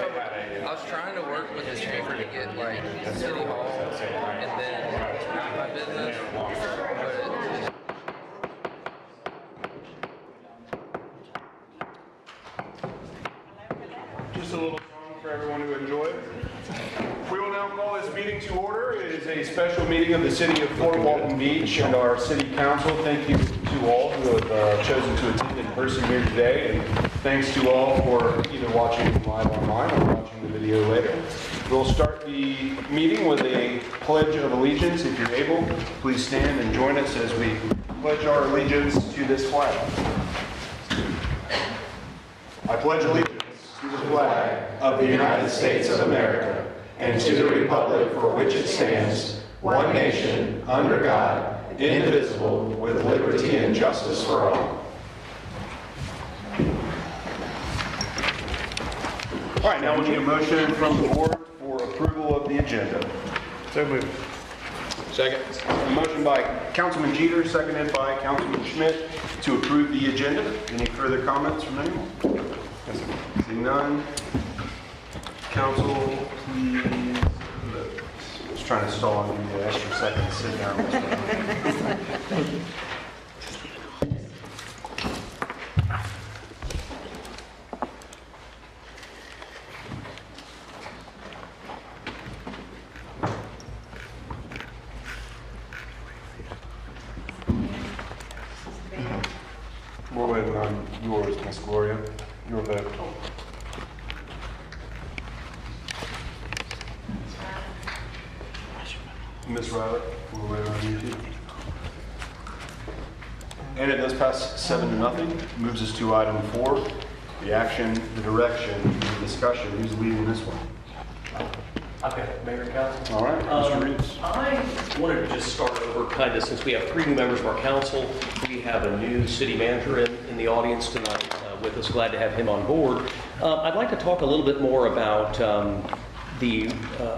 I was trying to work with the chamber to get like City Hall and then my business, but just a little song for everyone to enjoy. We will now call this meeting to order. It is a special meeting of the City of Fort Walton Beach and our City Council. Thank you to all who have chosen to attend in person here today, and thanks to all for either watching live online or watching the video later. We'll start the meeting with a Pledge of Allegiance. If you're able, please stand and join us as we pledge our allegiance to this flag. I pledge allegiance to the flag of the United States of America and to the republic for which it stands, one nation, under God, indivisible, with liberty and justice for all. All right, now we need a motion from the board for approval of the agenda. So moved. Second. A motion by Councilman Jeter, seconded by Councilman Schmidt to approve the agenda. Any further comments from anyone? Seeing none. Council, please vote. Just trying to stall on you the extra second to sit down. We're waiting on yours, Miss Gloria. Your vote. Ms. Riley, we're waiting on you too. And it does pass 7-0. Moves us to item 4, the action, the direction, the discussion. Who's leading this one? Okay, Mayor and Council. All right, Mr. Reeves. I wanted to just start over kind of since we have 3 new members of our council. We have a new city manager in the audience tonight with us. Glad to have him on board. I'd like to talk a little bit more about the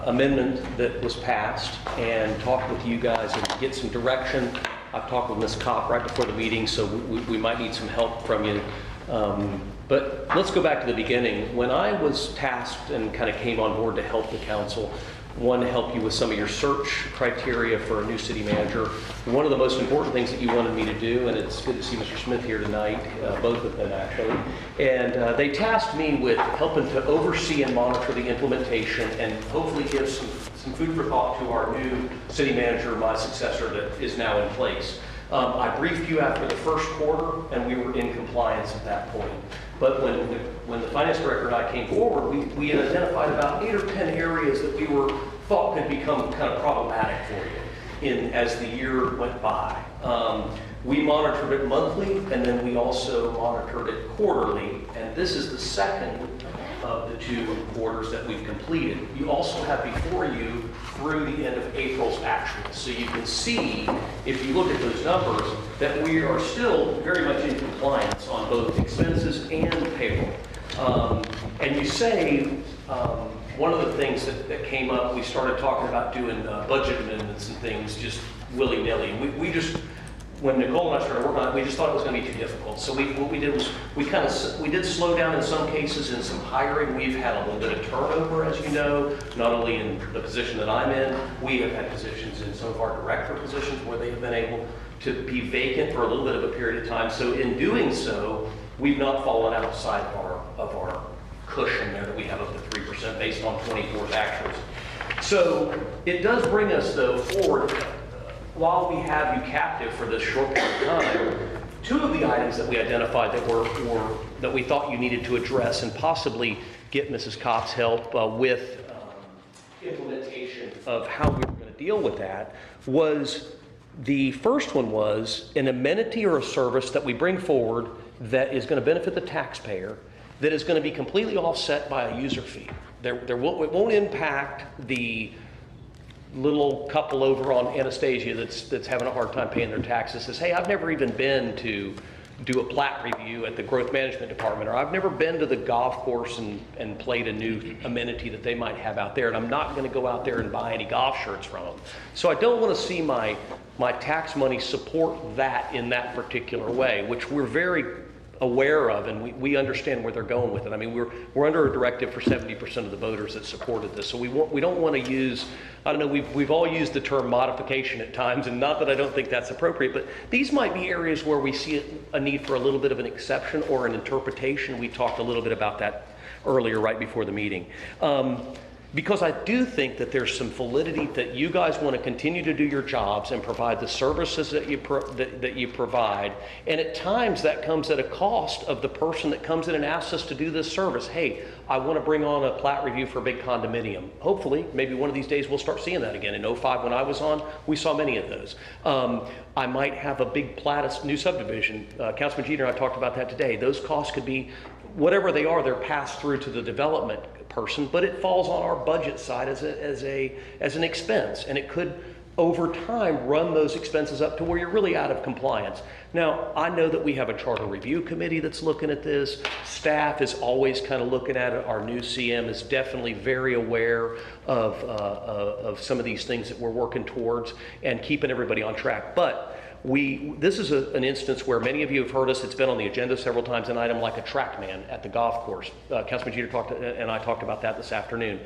amendment that was passed and talk with you guys and get some direction. I've talked with Ms. Kopp right before the meeting, so we might need some help from you. But let's go back to the beginning. When I was tasked and kind of came on board to help the council, one, to help you with some of your search criteria for a new city manager, one of the most important things that you wanted me to do, and it's good to see Mr. Smith here tonight, both of them actually, and they tasked me with helping to oversee and monitor the implementation and hopefully give some food for thought to our new city manager, my successor that is now in place. I briefed you after the first quarter, and we were in compliance at that point. But when the finance director and I came forward, we had identified about 8 or 10 areas that we thought could become kind of problematic for you as the year went by. We monitored it monthly, and then we also monitored it quarterly, and this is the second of the 2 quarters that we've completed. You also have before you through the end of April's actuals. So you can see, if you look at those numbers, that we are still very much in compliance on both expenses and payroll. And you say, one of the things that came up, we started talking about doing budget amendments and things just willy-nilly. We just, when Nicole and I started working on it, we just thought it was going to be too difficult. So what we did was we did slow down in some cases in some hiring. We've had a little bit of turnover, as you know, not only in the position that I'm in. We have had positions in some of our director positions where they have been able to be vacant for a little bit of a period of time. So in doing so, we've not fallen outside of our cushion there that we have up to 3% based on 24th actuals. So it does bring us though forward. While we have you captive for this short period of time, 2 of the items that we identified that we thought you needed to address and possibly get Mrs. Kopp's help with implementation of how we were going to deal with that was, the first one was an amenity or a service that we bring forward that is going to benefit the taxpayer, that is going to be completely offset by a user fee. It won't impact the little couple over on Anastasia that's having a hard time paying their taxes. Says, hey, I've never even been to do a plat review at the growth management department, or I've never been to the golf course and played a new amenity that they might have out there, and I'm not going to go out there and buy any golf shirts from them. So I don't want to see my tax money support that in that particular way, which we're very aware of, and we understand where they're going with it. I mean, we're under a directive for 70% of the voters that supported this, so we don't want to use, I don't know, we've all used the term modification at times, and not that I don't think that's appropriate, but these might be areas where we see a need for a little bit of an exception or an interpretation. We talked a little bit about that earlier, right before the meeting. Because I do think that there's some validity that you guys want to continue to do your jobs and provide the services that you provide, and at times that comes at a cost of the person that comes in and asks us to do this service. Hey, I want to bring on a plat review for a big condominium. Hopefully, maybe one of these days we'll start seeing that again. In '05 when I was on, we saw many of those. I might have a big plat, new subdivision. Councilman Jeter and I talked about that today. Those costs could be, whatever they are, they're passed through to the development person, but it falls on our budget side as an expense, and it could over time run those expenses up to where you're really out of compliance. Now, I know that we have a charter review committee that's looking at this. Staff is always kind of looking at it. Our new CM is definitely very aware of some of these things that we're working towards and keeping everybody on track. But this is an instance where many of you have heard us. It's been on the agenda several times, an item like a TrackMan at the golf course. Councilman Jeter and I talked about that this afternoon.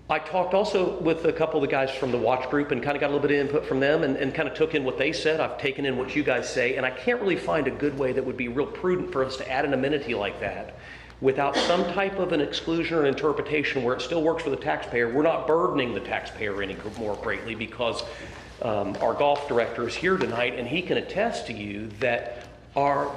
I talked also with a couple of the guys from the watch group and kind of got a little bit of input from them and kind of took in what they said. I've taken in what you guys say, and I can't really find a good way that would be real prudent for us to add an amenity like that without some type of an exclusion or interpretation where it still works for the taxpayer. We're not burdening the taxpayer any more greatly, because our golf director is here tonight, and he can attest to you that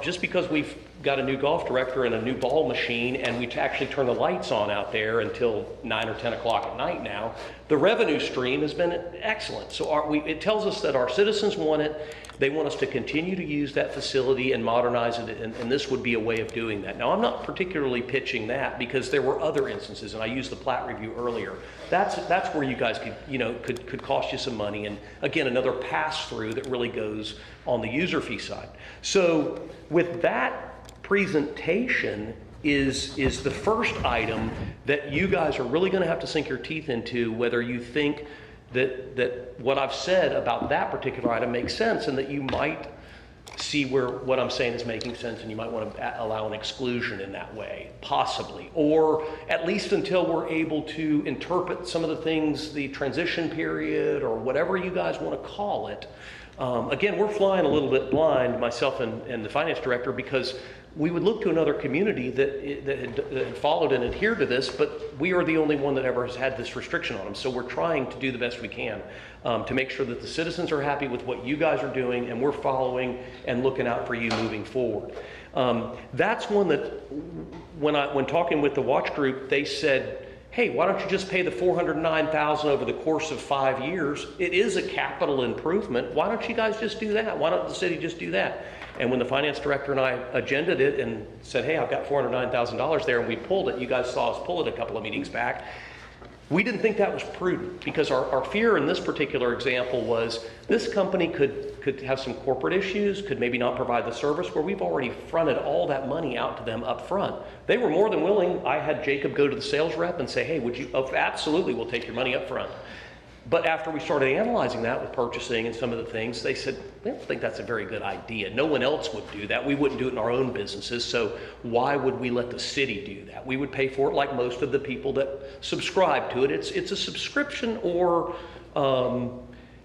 just because we've got a new golf director and a new ball machine, and we actually turn the lights on out there until 9 or 10 o'clock at night now, the revenue stream has been excellent. So it tells us that our citizens want it. They want us to continue to use that facility and modernize it, and this would be a way of doing that. Now, I'm not particularly pitching that, because there were other instances, and I used the plat review earlier. That's where you guys could cost you some money, and again, another pass-through that really goes on the user fee side. So with that presentation is the first item that you guys are really going to have to sink your teeth into, whether you think that what I've said about that particular item makes sense, and that you might see where what I'm saying is making sense, and you might want to allow an exclusion in that way, possibly, or at least until we're able to interpret some of the things, the transition period, or whatever you guys want to call it. Again, we're flying a little bit blind, myself and the finance director, because we would look to another community that had followed and adhered to this, but we are the only one that ever has had this restriction on them. So we're trying to do the best we can to make sure that the citizens are happy with what you guys are doing, and we're following and looking out for you moving forward. That's one that when talking with the watch group, they said, hey, why don't you just pay the $409,000 over the course of 5 years? It is a capital improvement. Why don't you guys just do that? Why don't the city just do that? And when the finance director and I agended it and said, hey, I've got $409,000 there, and we pulled it, you guys saw us pull it a couple of meetings back, we didn't think that was prudent, because our fear in this particular example was this company could have some corporate issues, could maybe not provide the service, where we've already fronted all that money out to them up front. They were more than willing. I had Jacob go to the sales rep and say, hey, would you, absolutely, we'll take your money up front. But after we started analyzing that with purchasing and some of the things, they said, we don't think that's a very good idea. No one else would do that. We wouldn't do it in our own businesses, so why would we let the city do that? We would pay for it like most of the people that subscribe to it. It's a subscription, or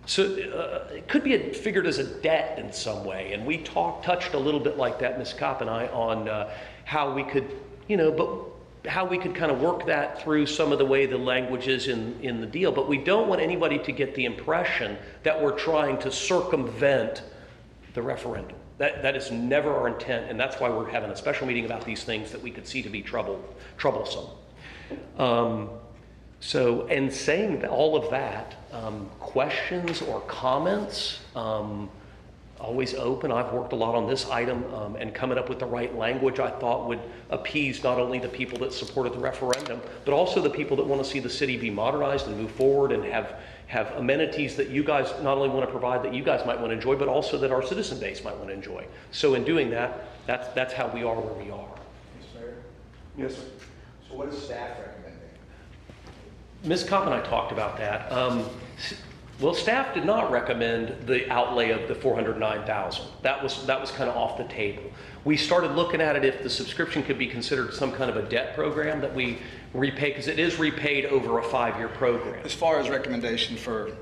it could be figured as a debt in some way. And we touched a little bit like that, Ms. Kopp and I, on how we could, how we could kind of work that through some of the way the language is in the deal. But we don't want anybody to get the impression that we're trying to circumvent the referendum. That is never our intent, and that's why we're having a special meeting about these things that we could see to be troublesome. So, and saying all of that, questions or comments, always open. I've worked a lot on this item, and coming up with the right language I thought would appease not only the people that supported the referendum, but also the people that want to see the city be modernized and move forward and have amenities that you guys not only want to provide, that you guys might want to enjoy, but also that our citizen base might want to enjoy. So in doing that, that's how we are where we are. Mr. Mayor? Yes, sir. So what is staff recommending? Ms. Kopp and I talked about that. Well, staff did not recommend the outlay of the $409,000. That was kind of off the table. We started looking at it if the subscription could be considered some kind of a debt program that we repay, because it is repaid over a 5-year program. As far as recommendation for.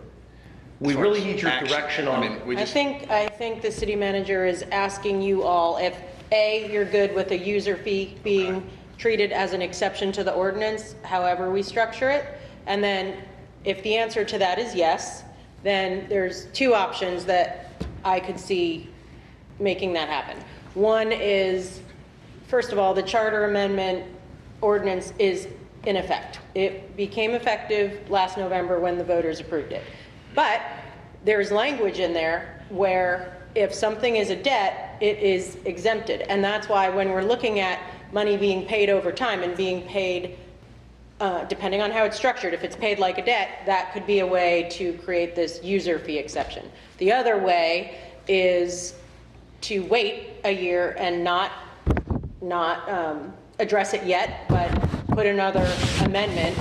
We as far really as need your action, direction on. I mean, we just. I think the city manager is asking you all if, A, you're good with a user fee being treated as an exception to the ordinance, however we structure it. And then if the answer to that is yes, then there's 2 options that I could see making that happen. One is, first of all, the charter amendment ordinance is in effect. It became effective last November when the voters approved it. But there's language in there where if something is a debt, it is exempted. And that's why when we're looking at money being paid over time and being paid, depending on how it's structured, if it's paid like a debt, that could be a way to create this user fee exception. The other way is to wait a year and not address it yet, but put another amendment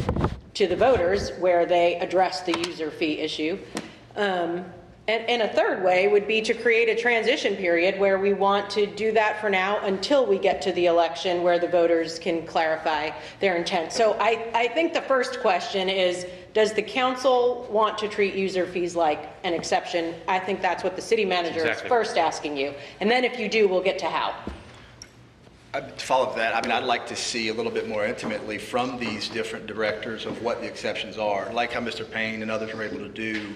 to the voters where they address the user fee issue. And a third way would be to create a transition period where we want to do that for now until we get to the election where the voters can clarify their intent. So I think the first question is, does the council want to treat user fees like an exception? I think that's what the city manager is first asking you. And then if you do, we'll get to how. To follow up that, I mean, I'd like to see a little bit more intimately from these different directors of what the exceptions are, like how Mr. Payne and others were able to do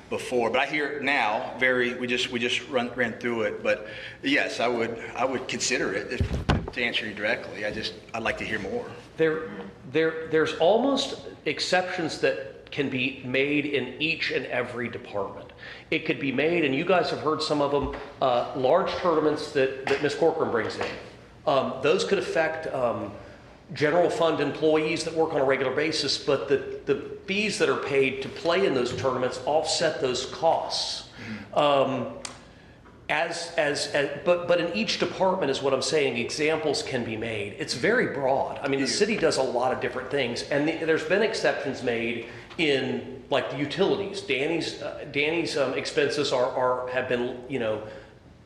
before. But I hear it now, we just ran through it. But yes, I would consider it to answer you directly. I'd like to hear more. There's almost exceptions that can be made in each and every department. It could be made, and you guys have heard some of them, large tournaments that Ms. Corcoran brings in. Those could affect general fund employees that work on a regular basis, but the fees that are paid to play in those tournaments offset those costs. But in each department is what I'm saying, examples can be made. It's very broad. I mean, the city does a lot of different things, and there's been exceptions made in like the utilities. Danny's expenses have been,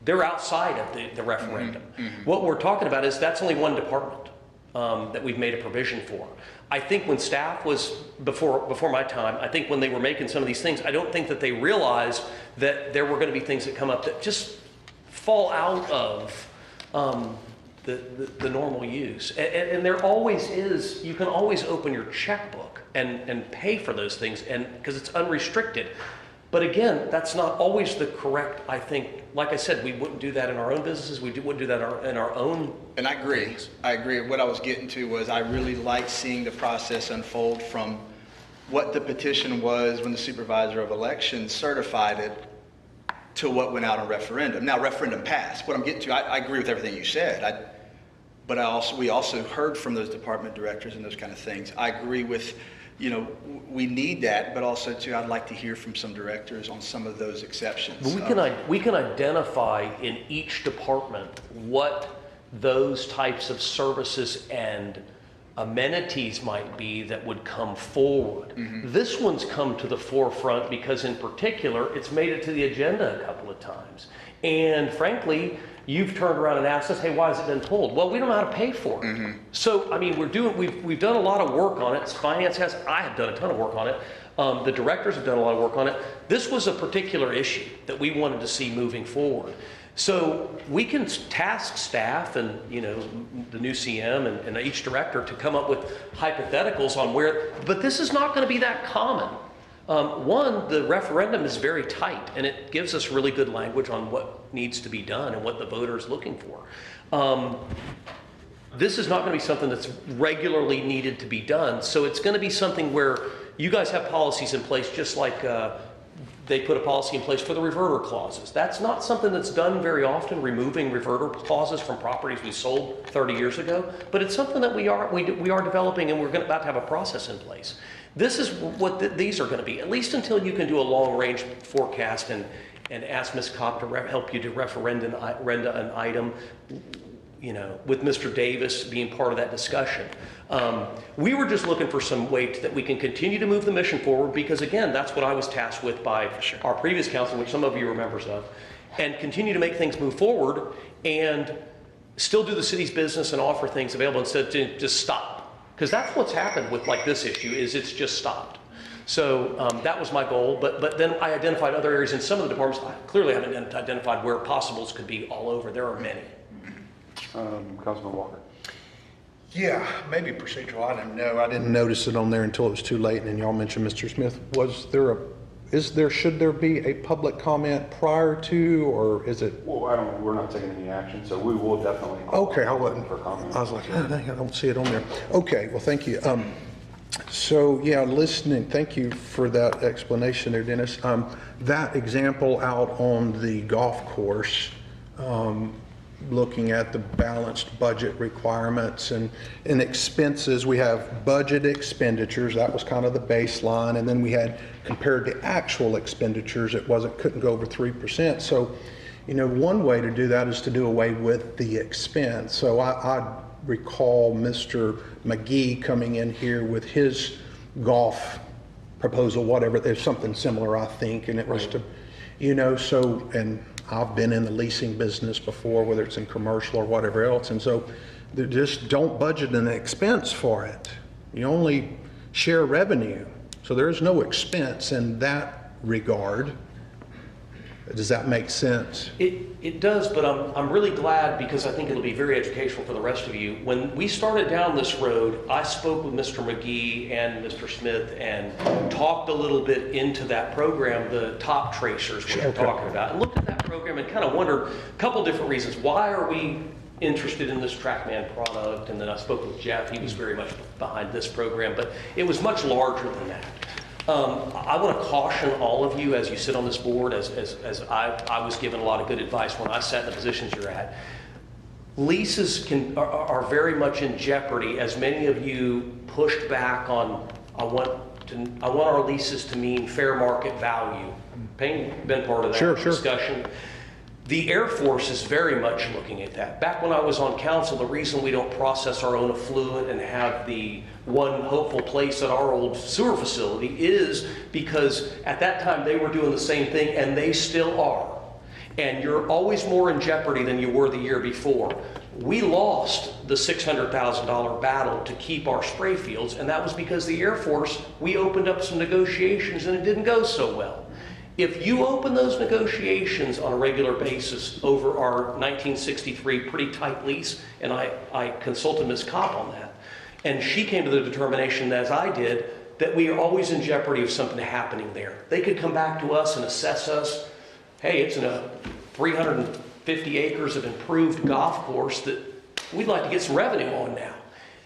they're outside of the referendum. What we're talking about is that's only one department that we've made a provision for. I think when staff was, before my time, I think when they were making some of these things, I don't think that they realized that there were going to be things that come up that just fall out of the normal use. And there always is, you can always open your checkbook and pay for those things, and because it's unrestricted. But again, that's not always the correct, I think. Like I said, we wouldn't do that in our own businesses. We wouldn't do that in our own. And I agree. I agree. What I was getting to was I really like seeing the process unfold from what the petition was when the supervisor of elections certified it to what went out on referendum. Now, referendum passed. What I'm getting to, I agree with everything you said. But we also heard from those department directors and those kind of things. I agree with, we need that, but also too, I'd like to hear from some directors on some of those exceptions. We can identify in each department what those types of services and amenities might be that would come forward. This one's come to the forefront because in particular, it's made it to the agenda a couple of times. And frankly, you've turned around and asked us, hey, why has it been pulled? Well, we don't know how to pay for it. So, I mean, we've done a lot of work on it. Finance has, I have done a ton of work on it. The directors have done a lot of work on it. This was a particular issue that we wanted to see moving forward. So we can task staff and, the new CM and each director to come up with hypotheticals on where, but this is not going to be that common. One, the referendum is very tight, and it gives us really good language on what needs to be done and what the voter is looking for. This is not going to be something that's regularly needed to be done, so it's going to be something where you guys have policies in place, just like they put a policy in place for the reverter clauses. That's not something that's done very often, removing reverter clauses from properties we sold 30 years ago, but it's something that we are developing, and we're about to have a process in place. This is what these are going to be, at least until you can do a long-range forecast and ask Ms. Kopp to help you to referenda an item. with Mr. Davis being part of that discussion. We were just looking for some way that we can continue to move the mission forward, because again, that's what I was tasked with by our previous council, which some of you are members of, and continue to make things move forward and still do the city's business and offer things available instead of just stop. Because that's what's happened with like this issue, is it's just stopped. So that was my goal, but then I identified other areas in some of the departments. I clearly haven't identified where possibles could be all over. There are many. Councilman Walker. Yeah, maybe procedural. I didn't know. I didn't notice it on there until it was too late. And then y'all mentioned Mr. Smith. Should there be a public comment prior to, or is it? Well, we're not taking any action, so we will definitely call Okay, I wasn't. for comment. I was like, oh, dang, I don't see it on there. Okay, well, thank you. So yeah, listening, thank you for that explanation there, Dennis. That example out on the golf course, looking at the balanced budget requirements and expenses, we have budget expenditures, that was kind of the baseline, and then we had compared to actual expenditures, couldn't go over 3%. So, one way to do that is to do away with the expense. So I recall Mr. McGee coming in here with his golf proposal, whatever, there's something similar, I think, and it was to, and I've been in the leasing business before, whether it's in commercial or whatever else, and so they just don't budget an expense for it. You only share revenue, so there is no expense in that regard. Does that make sense? It does, but I'm really glad, because I think it'll be very educational for the rest of you. When we started down this road, I spoke with Mr. McGee and Mr. Smith and talked a little bit into that program, the top tracers we were talking about, and looked at that program and kind of wondered a couple different reasons. Why are we interested in this TrackMan product? And then I spoke with Jeff. He was very much behind this program, but it was much larger than that. I want to caution all of you as you sit on this board, as I was given a lot of good advice when I sat in the positions you're at. Leases are very much in jeopardy, as many of you pushed back on, I want our leases to mean fair market value. Payne, been part of that discussion. The Air Force is very much looking at that. Back when I was on council, the reason we don't process our own effluent and have the one hopeful place at our old sewer facility is because at that time they were doing the same thing, and they still are. And you're always more in jeopardy than you were the year before. We lost the $600,000 battle to keep our spray fields, and that was because the Air Force, we opened up some negotiations and it didn't go so well. If you open those negotiations on a regular basis over our 1963 pretty tight lease, and I consulted Ms. Kopp on that, and she came to the determination, as I did, that we are always in jeopardy of something happening there. They could come back to us and assess us, hey, it's in a 350 acres of improved golf course that we'd like to get some revenue on now.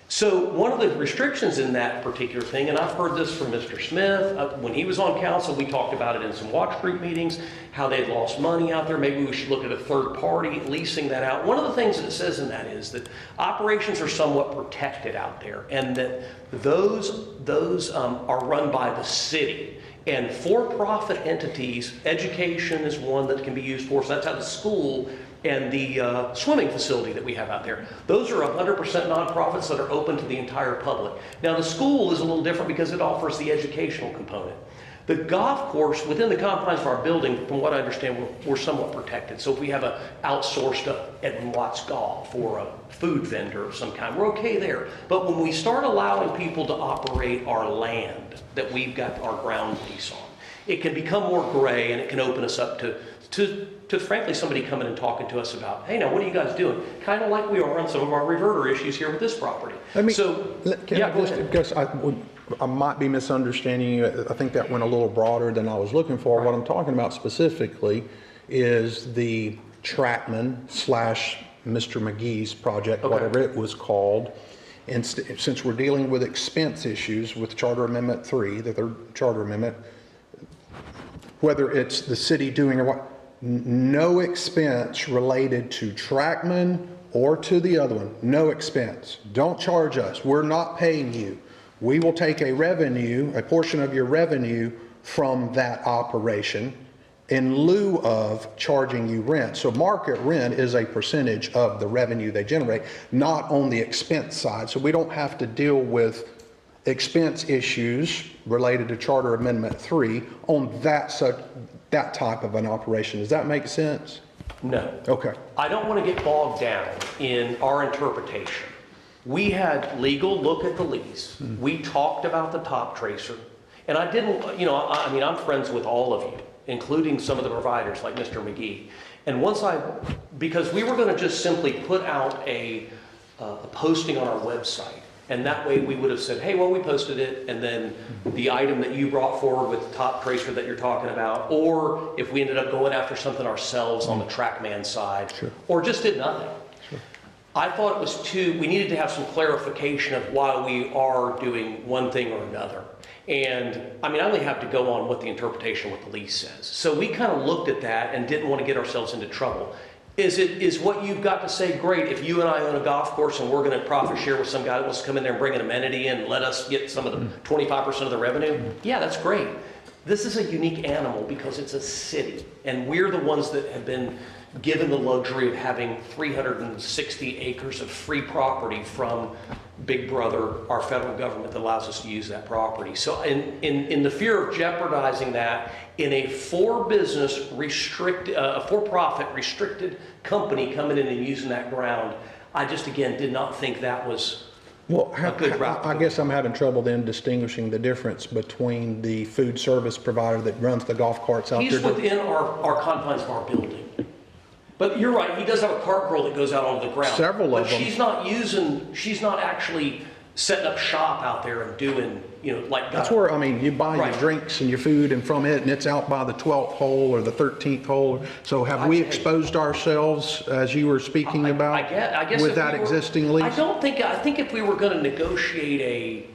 So one of the restrictions in that particular thing, and I've heard this from Mr. Smith, when he was on council, we talked about it in some watch group meetings, how they'd lost money out there. Maybe we should look at a third party leasing that out. One of the things that it says in that is that operations are somewhat protected out there, and that those are run by the city. And for-profit entities, education is one that can be used for, so that's how the school and the swimming facility that we have out there. Those are 100% nonprofits that are open to the entire public. Now the school is a little different because it offers the educational component. The golf course, within the confines of our building, from what I understand, we're somewhat protected. So if we have an outsourced Edwin Watts Golf or a food vendor of some kind, we're okay there. But when we start allowing people to operate our land that we've got our ground lease on, it can become more gray, and it can open us up to frankly somebody coming and talking to us about, hey, now what are you guys doing? Kind of like we are on some of our reverter issues here with this property. I might be misunderstanding you. I think that went a little broader than I was looking for. Right. What I'm talking about specifically is the TrackMan / Mr. McGee's project, whatever it was called. And since we're dealing with expense issues with Charter Amendment 3, the third Charter Amendment, whether it's the city doing or what, no expense related to TrackMan or to the other one. No expense. Don't charge us. We're not paying you. We will take a portion of your revenue from that operation, in lieu of charging you rent. So market rent is a percentage of the revenue they generate, not on the expense side. So we don't have to deal with expense issues related to Charter Amendment 3 on that type of an operation. Does that make sense? No. Okay. I don't want to get bogged down in our interpretation. We had legal look at the lease. We talked about the top tracer. And I didn't, you know, I mean, I'm friends with all of you, including some of the providers like Mr. McGee. And because we were going to just simply put out a posting on our website. And that way we would have said, hey, well, we posted it. And then the item that you brought forward with the top tracer that you're talking about, or if we ended up going after something ourselves on the TrackMan side, or just did nothing. I thought it was we needed to have some clarification of why we are doing one thing or another. And I mean, I only have to go on what the interpretation, what the lease says. So we kind of looked at that and didn't want to get ourselves into trouble. Is what you've got to say great if you and I own a golf course and we're going to profit share with some guy that wants to come in there and bring an amenity in and let us get some of the 25% of the revenue? Yeah, that's great. This is a unique animal because it's a city, and we're the ones that have been given the luxury of having 360 acres of free property from Big Brother, our federal government, that allows us to use that property. So in the fear of jeopardizing that, in a for-profit restricted company coming in and using that ground, I just, again, did not think that was a good route. I guess I'm having trouble then distinguishing the difference between the food service provider that runs the golf carts out there. He's within our confines of our building. But you're right, he does have a cart girl that goes out onto the ground. Several of them. But she's not actually setting up shop out there and doing, you know, like. That's where, I mean, you buy Right. your drinks and your food and from it, and it's out by the 12th hole or the 13th hole. So have we exposed ourselves, as you were speaking about, I guess with if that we were- existing lease? I think if we were gonna negotiate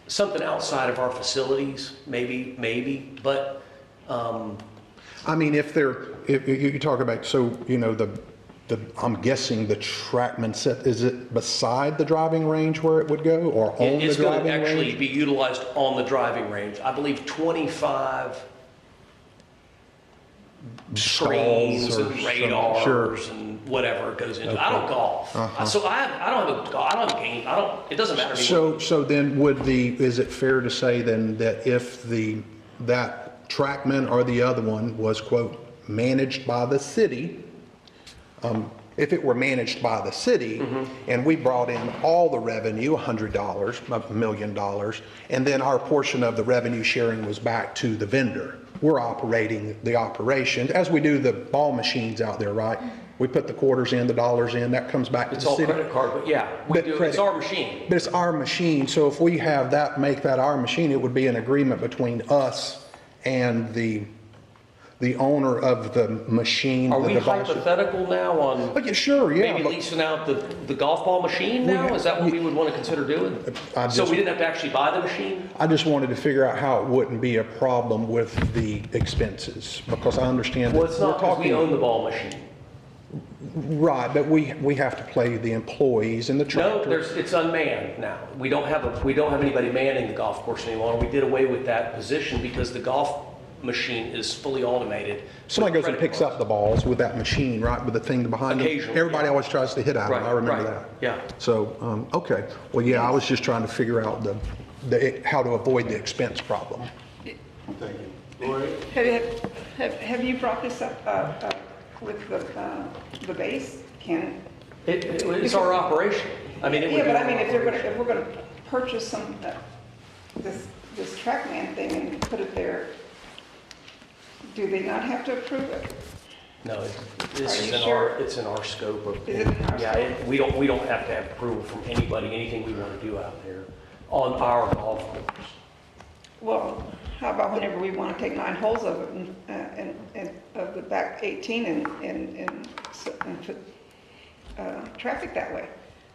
something outside of our facilities, maybe, but, I mean, if you talk about, so, you know, I'm guessing the TrackMan set, is it beside the driving range where it would go, or on the it's gonna driving actually range? be utilized on the driving range. I believe 25 screens Stalls or and some- radars sure. and whatever goes into it. I don't golf. So I don't have a game. It doesn't matter to me. So then is it fair to say then that if that TrackMan or the other one was, quote, managed by the city, if it were managed by the city and we brought in all the revenue, $100, $1 million, and then our portion of the revenue sharing was back to the vendor, we're operating the operation as we do the ball machines out there, right? We put the quarters in, the dollars in, that comes back to It's the all city. credit card, but yeah, we But do. It's credit- our machine. But it's our machine, so if we have that, make that our machine, it would be an agreement between us and the owner of the machine. Are the we device. hypothetical now on Oh, yeah, sure, yeah. maybe but- leasing out the golf ball machine now? Is that what we would want to consider doing? I So just- we didn't have to actually buy the machine? I just wanted to figure out how it wouldn't be a problem with the expenses, because I understand. Well, that it's we're not because we talking- own the ball machine. Right, but we have to pay the employees and the No, tractor. it's unmanned now. We don't have anybody manning the golf course anymore. We did away with that position because the golf machine is fully automated. Somebody with goes and credit picks cards. up the balls with that machine, right, with the thing behind them. Occasionally, Everybody yeah. always tries to hit at them, Right, I remember right, that. yeah. So, okay, well, yeah, I was just trying to figure out how to avoid the expense problem. Thank you. Lori? Have you brought this up with the base? It's our operation. I mean, it would Yeah, be but I our mean, if operation. we're gonna purchase this TrackMan thing and put it there, do they not have to approve it? No, Are this is you in sure? it's in our scope of. Is it in our Yeah, scope? we don't have to have approval from anybody, anything we want to do out there on our golf course. Well, how about whenever we wanna take 9 holes of it and of the back 18 and put traffic that way?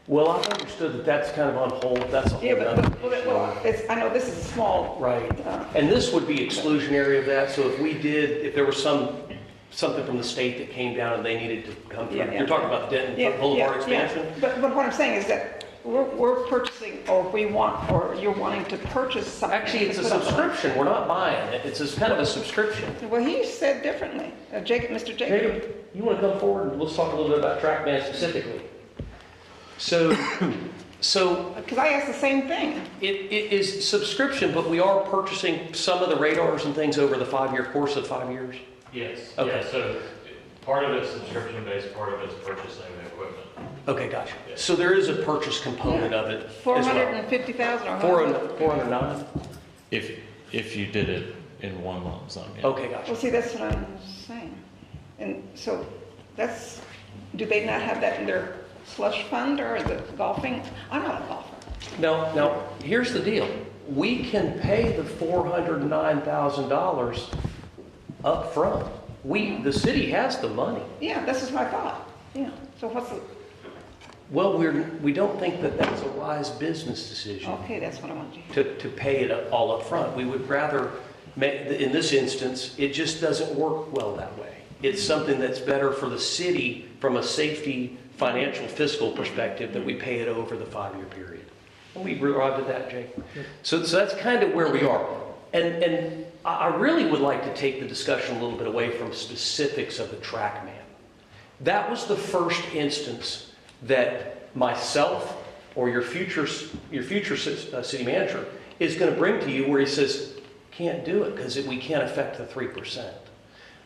Well, I've understood that that's kind of on hold. That's a Yeah, whole but, other. well, I know this is a small. Right, and this would be exclusionary of that, so if there was something from the state that came down and they needed to come through, Yeah, yeah. you're talking about the Denton Yeah, Boulevard yeah, yeah. expansion? But what I'm saying is that we're purchasing, or you're wanting to purchase something. Actually, it's a to put on the- subscription. We're not buying it. It's kind of a subscription. Well, he said differently. Mr. Jacob. Jacob, you want to come forward and let's talk a little bit about TrackMan specifically. So, Because I asked the same thing. it is subscription, but we are purchasing some of the radars and things over the 5-year course of 5 years. Yes. Okay. Yeah, so part of it's subscription-based, part of it's purchasing the equipment. Okay, gotcha. So there is a purchase component of it as well. 450,000 or how? 409? If you did it in one lump sum, yeah. Okay, gotcha. Well, see, that's what I'm saying. And so do they not have that in their slush fund or the golfing? I'm not a golfer. Now, here's the deal. We can pay the $409,000 up front. The city has the money. Yeah, this is what I thought. Yeah. So what's the, Well, we don't think that that's a wise business decision okay, that's what I wanted to hear. to pay it all up front. We would rather, in this instance, it just doesn't work well that way. It's something that's better for the city from a safety, financial, fiscal perspective that we pay it over the 5-year period. And we arrived at that, Jake. So that's kind of where we are. And I really would like to take the discussion a little bit away from specifics of the TrackMan. That was the first instance that myself or your future city manager is going to bring to you where he says, can't do it because we can't affect the 3%.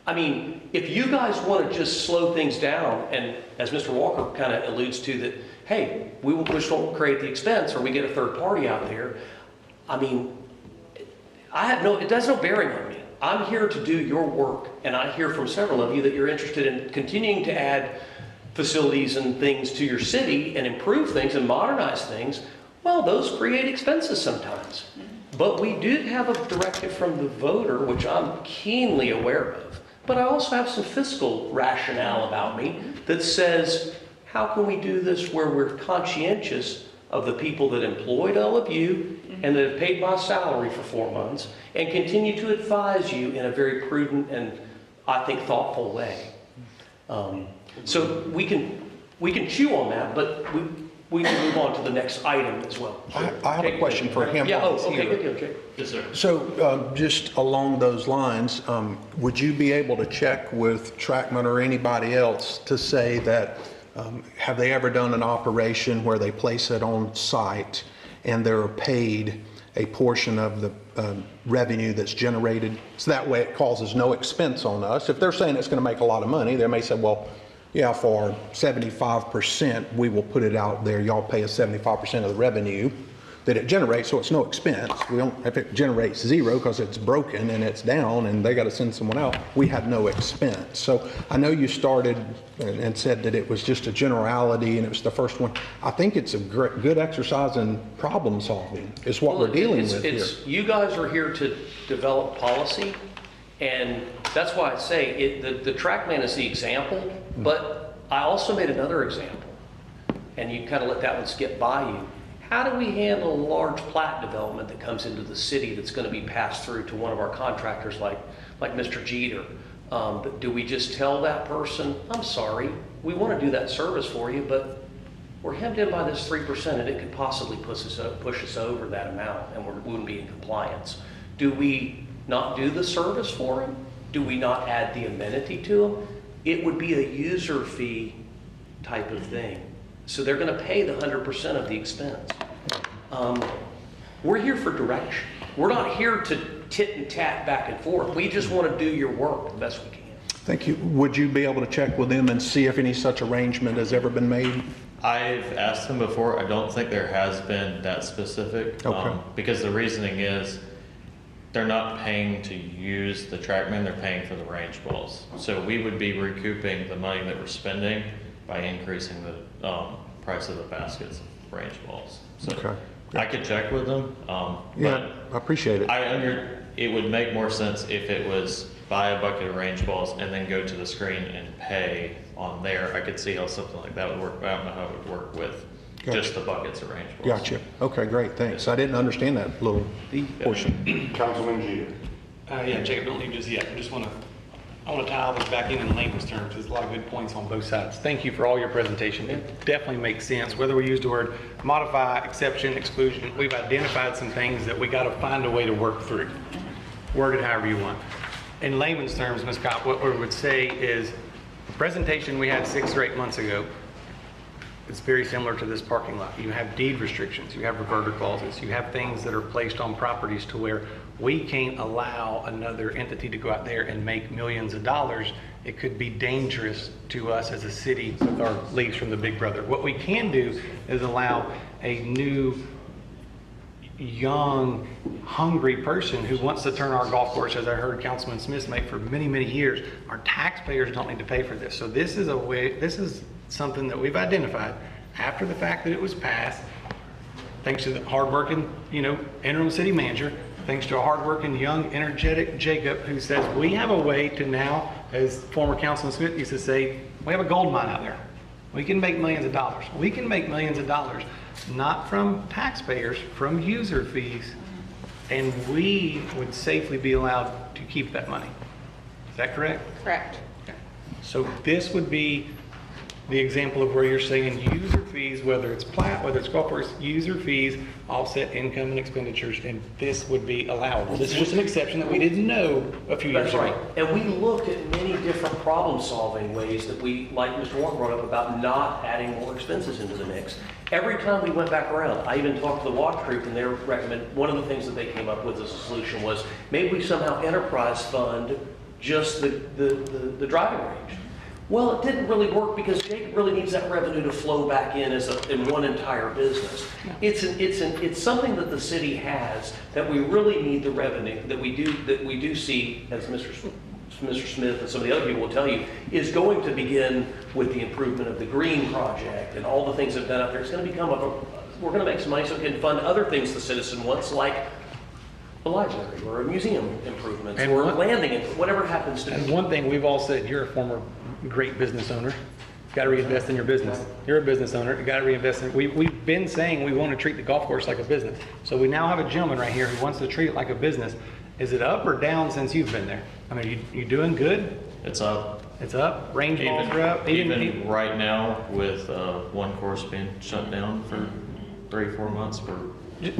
I mean, if you guys want to just slow things down, and as Mr. Walker kind of alludes to that, hey, we just don't create the expense or we get a third party out there. I mean, it has no bearing on me. I'm here to do your work, and I hear from several of you that you're interested in continuing to add facilities and things to your city and improve things and modernize things. Well, those create expenses sometimes. But we did have a directive from the voter, which I'm keenly aware of. But I also have some fiscal rationale about me that says, how can we do this where we're conscientious of the people that employed all of you and that have paid my salary for 4 months and continue to advise you in a very prudent and, I think, thoughtful way. So we can chew on that, but we can move on to the next item as well. I have a question for him. Yeah, while he's okay, here. good deal, Jake. Yes, sir. So just along those lines, would you be able to check with TrackMan or anybody else to say that, have they ever done an operation where they place it on site and they're paid a portion of the revenue that's generated? So that way it causes no expense on us. If they're saying it's going to make a lot of money, they may say, well, yeah, for 75%, we will put it out there. Y'all pay us 75% of the revenue that it generates, so it's no expense. We don't, if it generates zero because it's broken and it's down and they got to send someone out, we had no expense. So I know you started and said that it was just a generality and it was the first one. I think it's a good exercise in problem solving is what we're dealing with here. You guys are here to develop policy, and that's why I say the TrackMan is the example, but I also made another example, and you kind of let that one skip by you. How do we handle a large plat development that comes into the city that's going to be passed through to one of our contractors like Mr. Jeter? Do we just tell that person, I'm sorry, we want to do that service for you, but we're hemmed in by this 3% and it could possibly push us over that amount and we wouldn't be in compliance. Do we not do the service for him? Do we not add the amenity to him? It would be a user fee type of thing. So they're going to pay the 100% of the expense. We're here for direction. We're not here to tit and tat back and forth. We just want to do your work the best we can. Thank you. Would you be able to check with them and see if any such arrangement has ever been made? I've asked them before. I don't think there has been that specific. Okay. Because the reasoning is they're not paying to use the TrackMan, they're paying for the range balls. So we would be recouping the money that we're spending by increasing the price of the baskets of range balls. So Okay. I could check with them, Yeah, I appreciate it. but it would make more sense if it was buy a bucket of range balls and then go to the screen and pay on there. I could see how something like that would work, but I don't know how it would work with just the buckets of range balls. Gotcha. Okay, great, thanks. I didn't understand that little portion. Councilman Jeter. Yeah, Jacob, don't leave just yet. I just want to I want to tie all this back in layman's terms. There's a lot of good points on both sides. Thank you for all your presentation. It definitely makes sense. Whether we use the word modify, exception, exclusion, we've identified some things that we got to find a way to work through. Word it however you want. In layman's terms, Ms. Kopp, what we would say is the presentation we had 6 or 8 months ago, it's very similar to this parking lot. You have deed restrictions, you have reverter clauses, you have things that are placed on properties to where we can't allow another entity to go out there and make millions of dollars. It could be dangerous to us as a city with our leaves from the big brother. What we can do is allow a new, young, hungry person who wants to turn our golf course, as I heard Councilman Smith make for many, many years. Our taxpayers don't need to pay for this. So this is a way, this is something that we've identified after the fact that it was passed, thanks to the hardworking, interim city manager, thanks to a hardworking, young, energetic Jacob, who says we have a way to now, as former Councilman Smith used to say, we have a gold mine out there. We can make millions of dollars. We can make millions of dollars, not from taxpayers, from user fees, and we would safely be allowed to keep that money. Is that correct? Correct. So this would be the example of where you're saying user fees, whether it's plat, whether it's golf course, user fees offset income and expenditures, and this would be allowable. This is just an exception that we didn't know a few years That's right. ago. And we looked at many different problem-solving ways that we, like Mr. Warren brought up, about not adding more expenses into the mix. Every time we went back around, I even talked to the watch group, and they recommend, one of the things that they came up with as a solution was maybe we somehow enterprise fund just the driving range. Well, it didn't really work because Jacob really needs that revenue to flow back in in one entire business. It's something that the city has that we really need the revenue that we do see, as Mr. Smith and some of the other people will tell you, is going to begin with the improvement of the green project and all the things that have done out there. It's going to become we're going to make some money so we can fund other things the citizen wants, like a library or a museum improvements or a landing, whatever it happens to be. And one thing we've all said, you're a former great business owner. You've got to reinvest in your business. You're a business owner. You've got to reinvest in. We've been saying we want to treat the golf course like a business. So we now have a gentleman right here who wants to treat it like a business. Is it up or down since you've been there? I mean, you doing good? It's up. It's up. Range balls are up. Even right now, with one course being shut down for 3-4 months,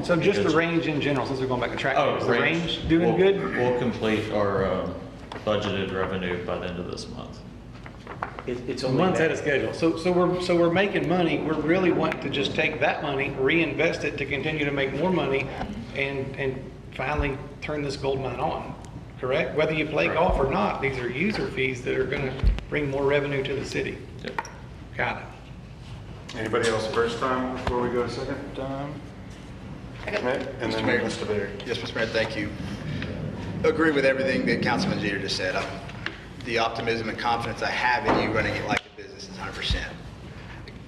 so just the range in general, since we're going back to track. Oh, is the range doing good? We'll complete our budgeted revenue by the end of this month. It's A only month ahead that. of schedule. So we're making money. We're really wanting to just take that money, reinvest it to continue to make more money, and finally turn this gold mine on. Correct? Whether you play golf or not, these are user fees that are going to bring more revenue to the city. Yep. Got it. Anybody else first time before we go second time? Smith, and then Mr. Baird. Yes, Mr. Mayor, thank you. Agree with everything that Councilman Jeter just said. The optimism and confidence I have in you running it like a business is 100%.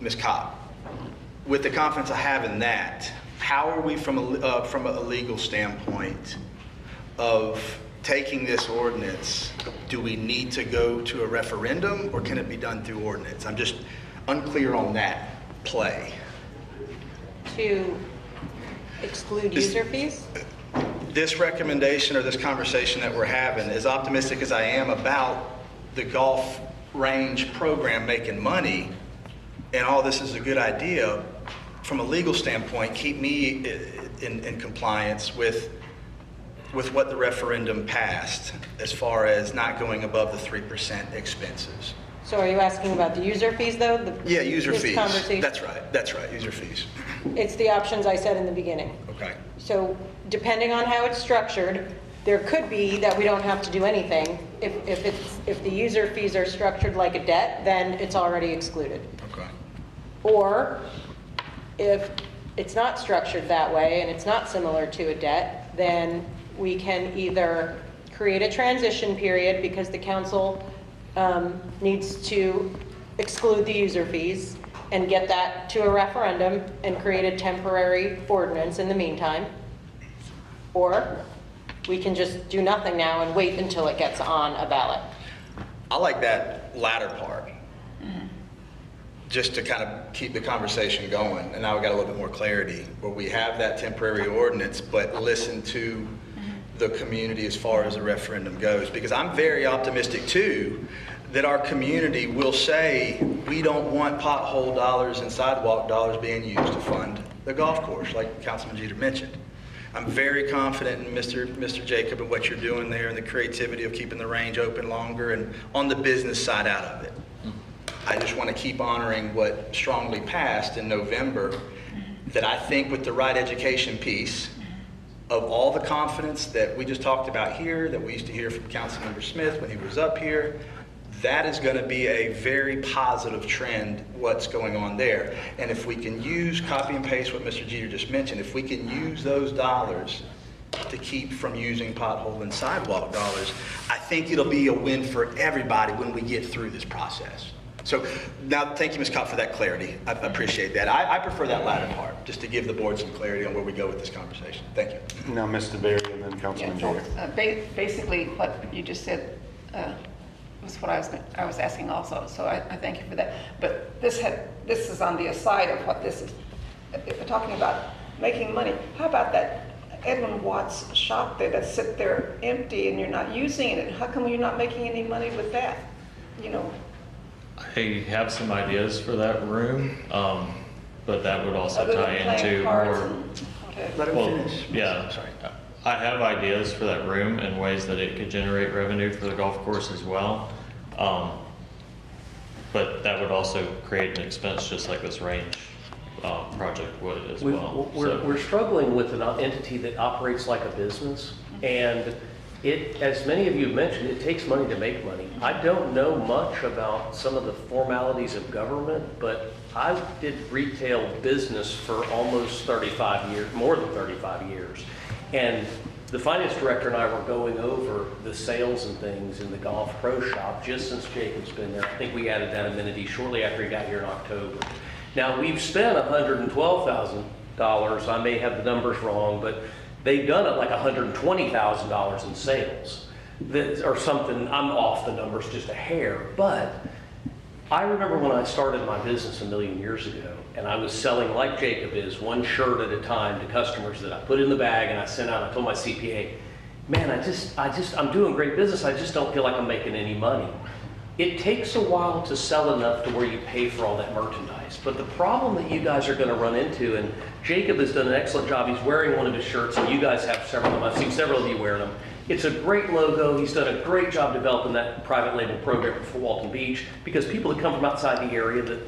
Ms. Kopp, with the confidence I have in that, how are we from a legal standpoint of taking this ordinance? Do we need to go to a referendum, or can it be done through ordinance? I'm just unclear on that play. To exclude user fees? This recommendation or this conversation that we're having, as optimistic as I am about the golf range program making money, and all this is a good idea, from a legal standpoint, keep me in compliance with what the referendum passed as far as not going above the 3% expenses. So are you asking about the user fees, though? Yeah, user this fees. Conversation? That's right, user fees. It's the options I said in the beginning. Okay. So depending on how it's structured, there could be that we don't have to do anything. If the user fees are structured like a debt, then it's already excluded. Okay. Or if it's not structured that way and it's not similar to a debt, then we can either create a transition period because the council needs to exclude the user fees and get that to a referendum and create a temporary ordinance in the meantime. Or we can just do nothing now and wait until it gets on a ballot. I like that latter part, just to kind of keep the conversation going. And now we got a little bit more clarity, where we have that temporary ordinance, but listen to the community as far as the referendum goes, because I'm very optimistic too that our community will say we don't want pothole dollars and sidewalk dollars being used to fund the golf course, like Councilman Jeter mentioned. I'm very confident in Mr. Jacob and what you're doing there and the creativity of keeping the range open longer and on the business side out of it. I just want to keep honoring what strongly passed in November, that I think with the right education piece of all the confidence that we just talked about here, that we used to hear from Councilmember Smith when he was up here, that is going to be a very positive trend, what's going on there. And if we can use, copy and paste what Mr. Jeter just mentioned, if we can use those dollars to keep from using pothole and sidewalk dollars, I think it'll be a win for everybody when we get through this process. So now, thank you, Ms. Kopp, for that clarity. I appreciate that. I prefer that latter part, just to give the board some clarity on where we go with this conversation. Thank you. Now, Mr. Berry and then Councilman Jeter. Basically, what you just said was what I was asking also, so I thank you for that. But this is on the aside of what this is. If we're talking about making money, how about that Edwin Watts shop there that sit there empty and you're not using it? How come you're not making any money with that? You know. I have some ideas for that room, but that would also Other than tie playing into cards more. and whatever. Let him Well, finish. yeah, Sorry. I have ideas for that room and ways that it could generate revenue for the golf course as well. But that would also create an expense just like this range project would as well. We're struggling with an entity that operates like a business, and it, as many of you have mentioned, it takes money to make money. I don't know much about some of the formalities of government, but I did retail business for almost 35 years, more than 35 years. And the finance director and I were going over the sales and things in the Golf Pro Shop just since Jacob's been there. I think we added that amenity shortly after he got here in October. Now, we've spent $112,000. I may have the numbers wrong, but they've done it like $120,000 in sales. Or something, I'm off the numbers just a hair, but I remember when I started my business a million years ago, and I was selling like Jacob is, one shirt at a time to customers that I put in the bag and I sent out. I told my CPA, man, I'm doing great business. I just don't feel like I'm making any money. It takes a while to sell enough to where you pay for all that merchandise. But the problem that you guys are going to run into, and Jacob has done an excellent job. He's wearing one of his shirts, and you guys have several of them. I've seen several of you wearing them. It's a great logo. He's done a great job developing that private label program for Walton Beach, because people that come from outside the area, that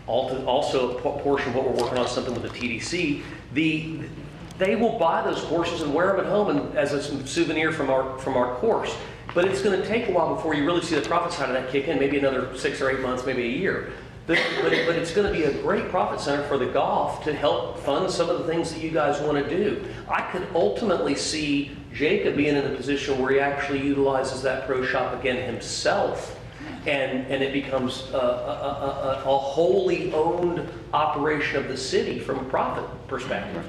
also a portion of what we're working on, something with the TDC, they will buy those courses and wear them at home and as a souvenir from our course. But it's going to take a while before you really see the profit side of that kick in, maybe another 6 or 8 months, maybe a year. But it's going to be a great profit center for the golf to help fund some of the things that you guys want to do. I could ultimately see Jacob being in a position where he actually utilizes that pro shop again himself, and it becomes a wholly owned operation of the city from a profit perspective.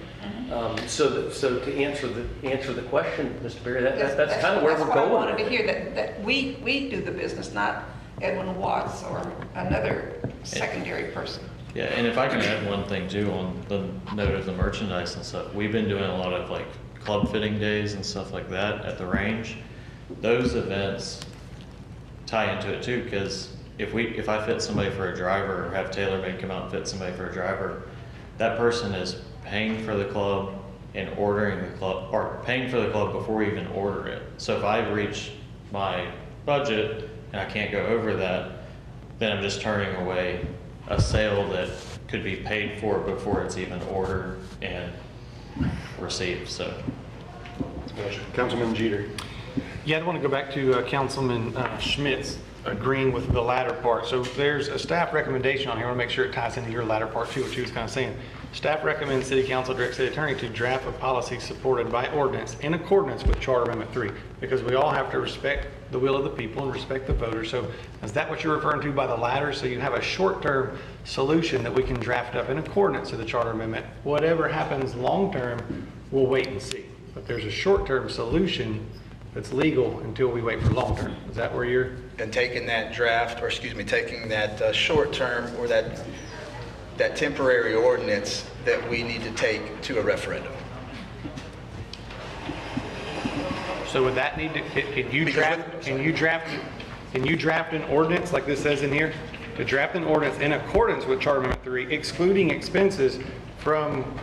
So to answer the question, Mr. Berry, that's kind of where we're going. I wanted to hear that we do the business, not Edwin Watts or another secondary person. Yeah, and if I can add one thing too on the note of the merchandise and stuff, we've been doing a lot of like club fitting days and stuff like that at the range. Those events tie into it too, because if I fit somebody for a driver or have TaylorMade come out and fit somebody for a driver, that person is paying for the club and ordering the club, or paying for the club before we even order it. So if I reach my budget and I can't go over that, then I'm just turning away a sale that could be paid for before it's even ordered and received. So, Councilman Jeter. Yeah, I want to go back to Councilman Schmitz agreeing with the latter part. So there's a staff recommendation on here. I want to make sure it ties into your latter part too, what you was kind of saying. Staff recommends City Council direct City Attorney to draft a policy supported by ordinance in accordance with Charter Amendment 3, because we all have to respect the will of the people and respect the voters. So is that what you're referring to by the latter? So you have a short-term solution that we can draft up in accordance to the Charter Amendment. Whatever happens long-term, we'll wait and see. But there's a short-term solution that's legal until we wait for long-term. Is that where you're? And taking that draft, or excuse me, taking that short-term or that temporary ordinance that we need to take to a referendum. So would that need to, can you draft an ordinance like this says in here? To draft an ordinance in accordance with Charter Amendment 3, excluding expenses from